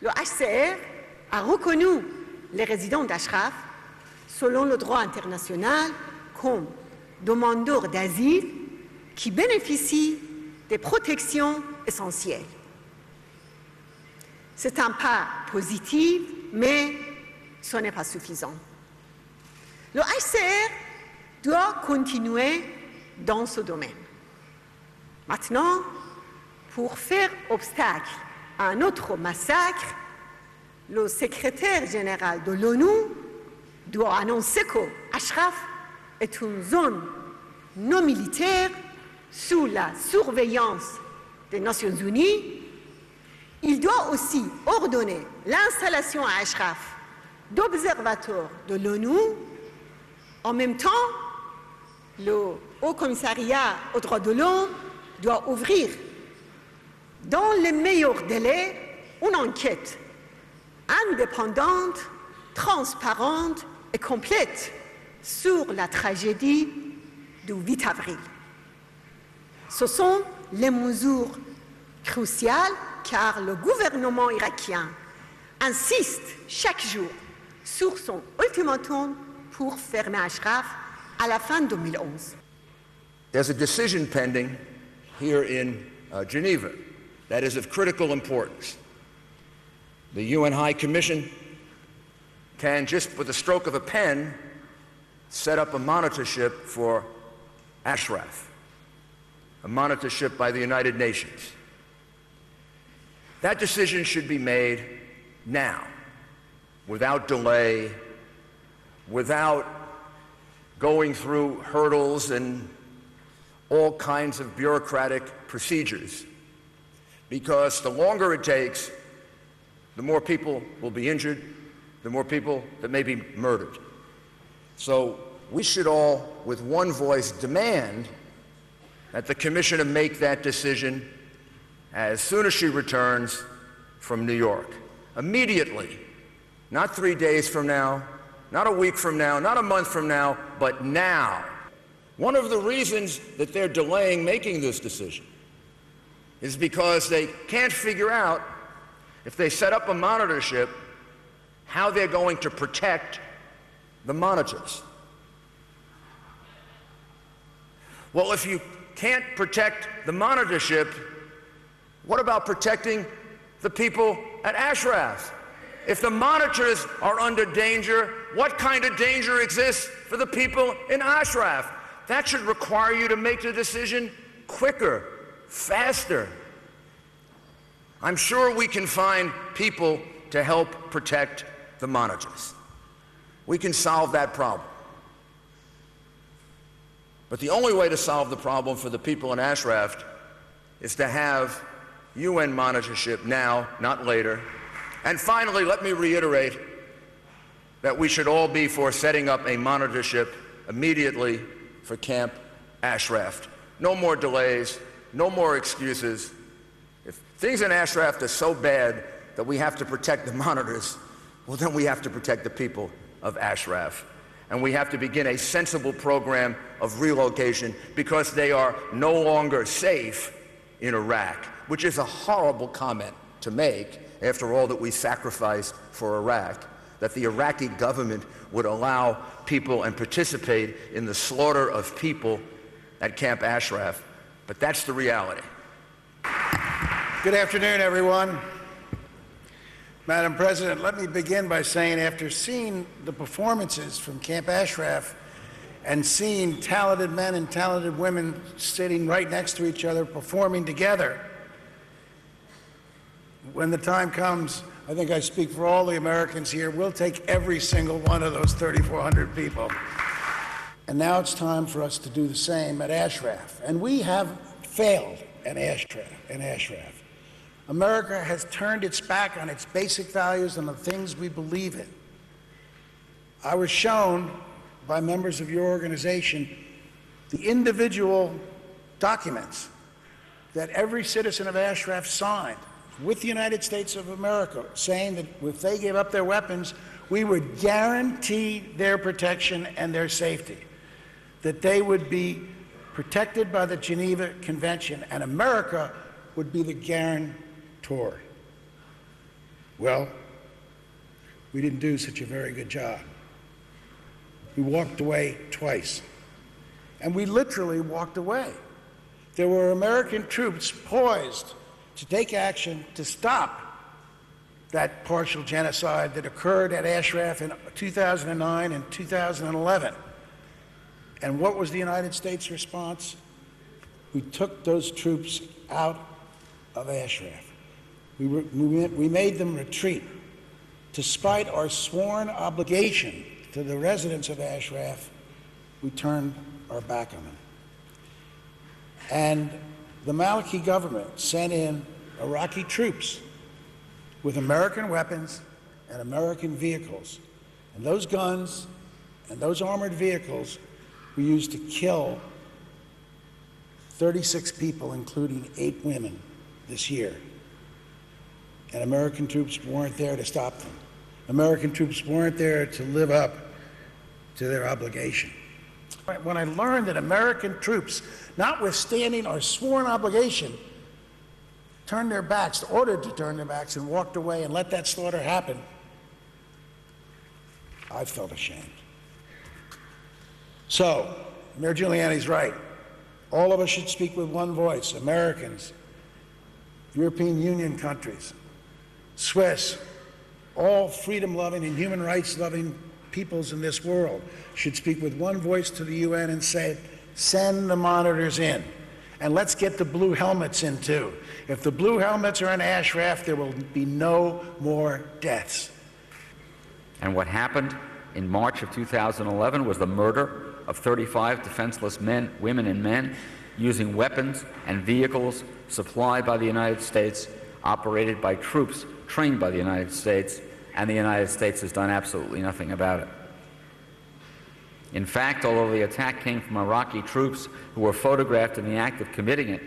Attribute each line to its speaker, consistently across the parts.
Speaker 1: Le HCR a reconnu les résidents d'Ashraf, selon le droit international, comme demandeurs d'asile qui bénéficient des protections essentielles. C'est un pas positif, mais ce n'est pas suffisant. Le HCR doit continuer dans ce domaine. Maintenant, pour faire obstacle à un autre massacre, le secrétaire général de l'ONU doit annoncer que Ashraf est une zone non militaire sous la surveillance des Nations Unies. Il doit aussi ordonner l'installation à Ashraf d'observateurs de l'ONU. En même temps, le Haut Commissariat aux droits de l'homme doit ouvrir, dans les meilleurs délais, une enquête indépendante, transparente et complète sur la tragédie du 8 avril. Ce sont les mesures cruciales car le gouvernement irakien insiste chaque jour sur son ultimatum pour fermer Ashraf à la fin 2011.
Speaker 2: There's a decision pending here in Geneva that is of critical importance. The UN High Commission can, just with the stroke of a pen, set up a monitorship for Ashraf, a monitorship by the United Nations. That decision should be made now, without delay, without going through hurdles and all kinds of bureaucratic procedures, because the longer it takes, the more people will be injured, the more people that may be murdered. So we should all, with one voice, demand that the Commissioner make that decision as soon as she returns from New York. Immediately. Not 3 days from now, not a week from now, not a month from now, but now. One of the reasons that they're delaying making this decision is because they can't figure out, if they set up a monitorship, how they're going to protect the monitors. Well, if you can't protect the monitorship, what about protecting the people at Ashraf? If the monitors are under danger, what kind of danger exists for the people in Ashraf? That should require you to make the decision quicker, faster. I'm sure we can find people to help protect the monitors. We can solve that problem. But the only way to solve the problem for the people in Ashraf is to have UN monitorship now, not later. And finally, let me reiterate that we should all be for setting up a monitorship immediately for Camp Ashraf. No more delays, no more excuses. If things in Ashraf are so bad that we have to protect the monitors, well, then we have to protect the people of Ashraf. And we have to begin a sensible program of relocation because they are no longer safe in Iraq, which is a horrible comment to make after all that we sacrificed for Iraq, that the Iraqi government would allow people and participate in the slaughter of people at Camp Ashraf. But that's the reality.
Speaker 3: Good afternoon, everyone. Madam President, let me begin by saying, after seeing the performances from Camp Ashraf and seeing talented men and talented women sitting right next to each other, performing together, when the time comes, I think I speak for all the Americans here, we'll take every single one of those 3,400 people. And now it's time for us to do the same at Ashraf. And we have failed at Ashraf. America has turned its back on its basic values and the things we believe in. I was shown by members of your organization the individual documents that every citizen of Ashraf signed with the United States of America, saying that if they gave up their weapons, we would guarantee their protection and their safety, that they would be protected by the Geneva Convention, and America would be the guarantor. Well, we didn't do such a very good job. We walked away twice. And we literally walked away. There were American troops poised to take action to stop that partial genocide that occurred at Ashraf in 2009 and 2011. And what was the United States response? We took those troops out of Ashraf. We made them retreat. Despite our sworn obligation to the residents of Ashraf, we turned our back on them. And the Maliki government sent in Iraqi troops with American weapons and American vehicles. And those guns and those armored vehicles were used to kill 36 people, including 8 women, this year. And American troops weren't there to stop them. American troops weren't there to live up to their obligation. When I learned that American troops, notwithstanding our sworn obligation, turned their backs, ordered to turn their backs, and walked away and let that slaughter happen, I felt ashamed. So, Mayor Giuliani's right. All of us should speak with one voice. Americans, European Union countries, Swiss, all freedom-loving and human rights-loving peoples in this world should speak with one voice to the UN and say, send the monitors in. And let's get the blue helmets in too. If the blue helmets are in Ashraf, there will be no more deaths.
Speaker 4: And what happened in March of 2011 was the murder of 35 defenseless men, women and men using weapons and vehicles supplied by the United States, operated by troops trained by the United States, and the United States has done absolutely nothing about it. In fact, although the attack came from Iraqi troops who were photographed in the act of committing it,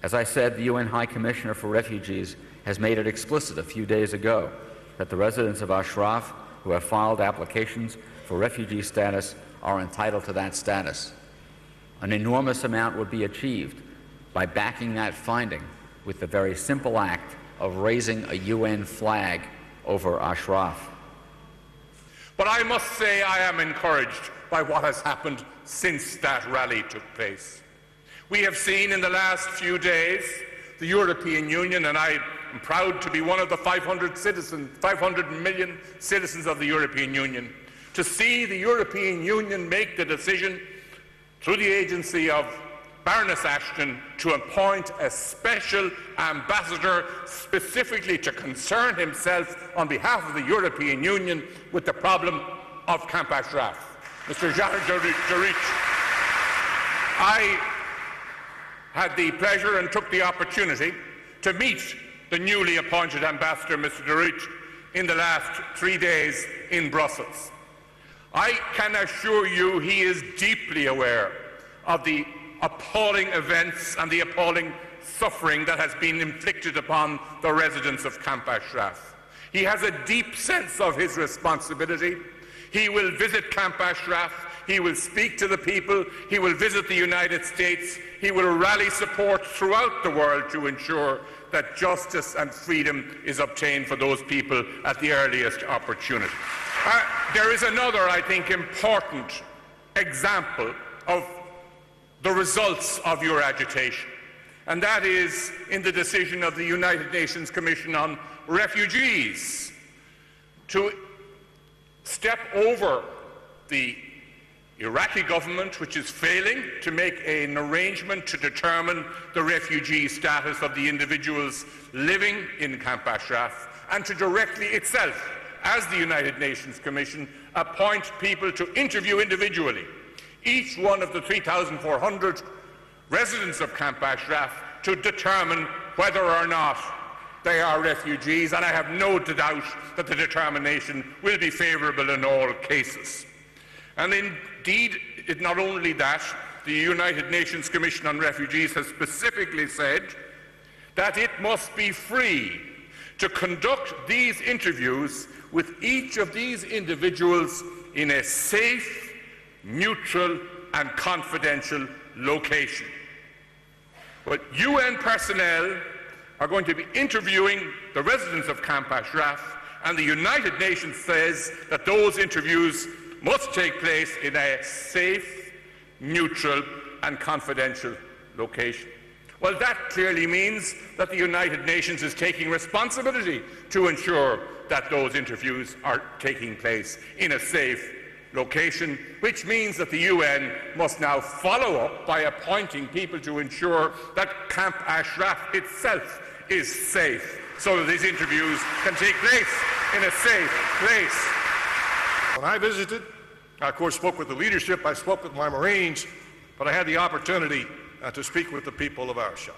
Speaker 4: as I said, the UN High Commissioner for Refugees has made it explicit a few days ago that the residents of Ashraf who have filed applications for refugee status are entitled to that status. An enormous amount would be achieved by backing that finding with the very simple act of raising a UN flag over Ashraf.
Speaker 5: But I must say I am encouraged by what has happened since that rally took place. We have seen in the last few days the European Union, and I am proud to be one of the 500 million citizens of the European Union, to see the European Union make the decision through the agency of Baroness Ashton to appoint a special ambassador specifically to concern himself on behalf of the European Union with the problem of Camp Ashraf. Mr. Jarit, I had the pleasure and took the opportunity to meet the newly appointed ambassador, Mr. Jarit, in the last 3 days in Brussels. I can assure you he is deeply aware of the appalling events and the appalling suffering that has been inflicted upon the residents of Camp Ashraf. He has a deep sense of his responsibility. He will visit Camp Ashraf. He will speak to the people. He will visit the United States. He will rally support throughout the world to ensure that justice and freedom is obtained for those people at the earliest opportunity. There is another, I think, important example of the results of your agitation, and that is in the decision of the United Nations Commission on Refugees to step over the Iraqi government, which is failing to make an arrangement to determine the refugee status of the individuals living in Camp Ashraf, and to directly itself, as the United Nations Commission, appoint people to interview individually each one of the 3,400 residents of Camp Ashraf to determine whether or not they are refugees, and I have no doubt that the determination will be favourable in all cases. And indeed, not only that, the United Nations Commission on Refugees has specifically said that it must be free to conduct these interviews with each of these individuals in a safe, neutral and confidential location. But UN personnel are going to be interviewing the residents of Camp Ashraf, and the United Nations says that those interviews must take place in a safe, neutral and confidential location. Well, that clearly means that the United Nations is taking responsibility to ensure that those interviews are taking place in a safe location, which means that the UN must now follow up by appointing people to ensure that Camp Ashraf itself is safe, so that these interviews can take place in a safe place.
Speaker 6: When I visited, I of course spoke with the leadership, I spoke with my Marines, but I had the opportunity to speak with the people of Ashraf.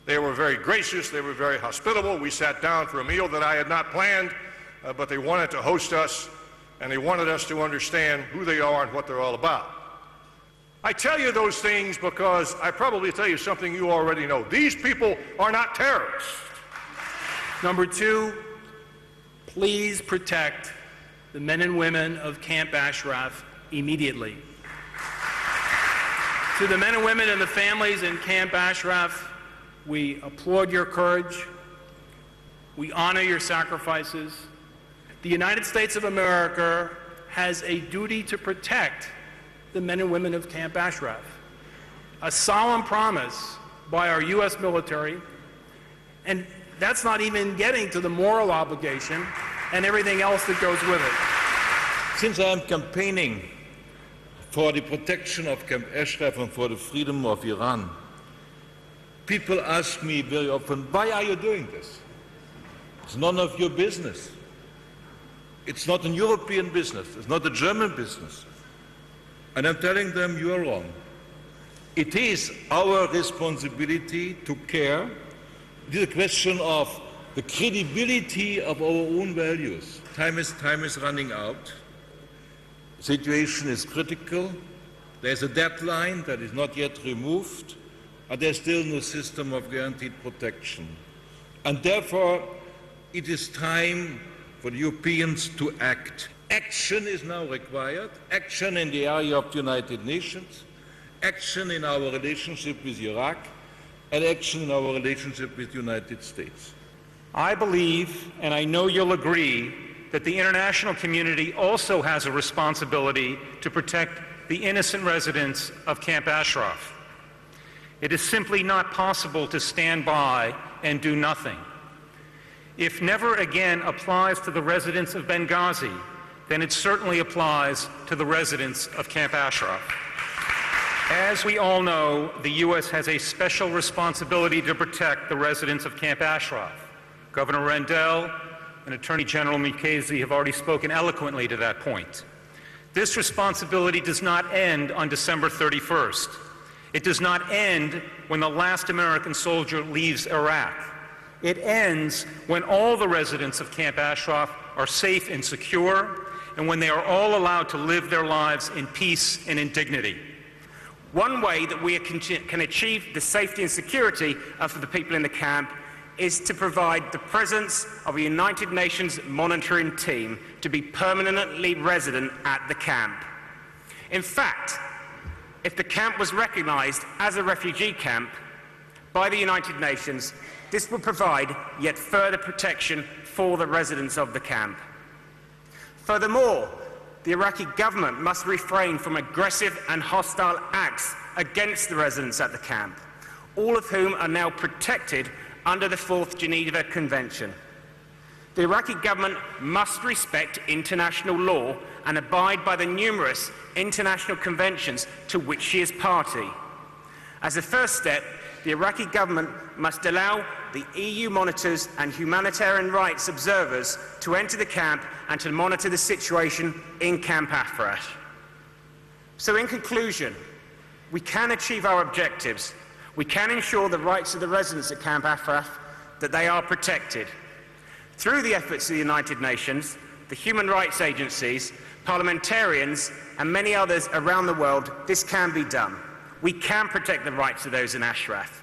Speaker 6: They were very gracious, they were very hospitable. We sat down for a meal that I had not planned, but they wanted to host us, and they wanted us to understand who they are and what they're all about. I tell you those things because I probably tell you something you already know. These people are not terrorists.
Speaker 7: Number two, please protect the men and women of Camp Ashraf immediately. To the men and women and the families in Camp Ashraf, we applaud your courage. We honor your sacrifices. The United States of America has a duty to protect the men and women of Camp Ashraf. A solemn promise by our U.S. military, and that's not even getting to the moral obligation and everything else that goes with it.
Speaker 8: Since I am campaigning for the protection of Camp Ashraf and for the freedom of Iran, people ask me very often, why are you doing this? It's none of your business. It's not a European business. It's not a German business. And I'm telling them, you are wrong. It is our responsibility to care. It is a question of the credibility of our own values. Time is running out. The situation is critical. There's a deadline that is not yet removed, and there's still no system of guaranteed protection. And therefore, it is time for the Europeans to act. Action is now required, action in the area of the United Nations, action in our relationship with Iraq, and action in our relationship with the United States.
Speaker 9: I believe, and I know you'll agree, that the international community also has a responsibility to protect the innocent residents of Camp Ashraf. It is simply not possible to stand by and do nothing. If never again applies to the residents of Benghazi, then it certainly applies to the residents of Camp Ashraf. As we all know, the U.S. has a special responsibility to protect the residents of Camp Ashraf. Governor Rendell and Attorney General Mukasey have already spoken eloquently to that point. This responsibility does not end on December 31st. It does not end when the last American soldier leaves Iraq. It ends when all the residents of Camp Ashraf are safe and secure, and when they are all allowed to live their lives in peace and in dignity.
Speaker 10: One way that we can achieve the safety and security for the people in the camp is to provide the presence of a United Nations monitoring team to be permanently resident at the camp. In fact, if the camp was recognized as a refugee camp by the United Nations, this would provide yet further protection for the residents of the camp. Furthermore, the Iraqi government must refrain from aggressive and hostile acts against the residents at the camp, all of whom are now protected under the Fourth Geneva Convention. The Iraqi government must respect international law and abide by the numerous international conventions to which she is party. As a first step, the Iraqi government must allow the EU monitors and humanitarian rights observers to enter the camp and to monitor the situation in Camp Ashraf. So in conclusion, we can achieve our objectives. We can ensure the rights of the residents at Camp Ashraf, that they are protected. Through the efforts of the United Nations, the human rights agencies, parliamentarians, and many others around the world, this can be done. We can protect the rights of those in Ashraf.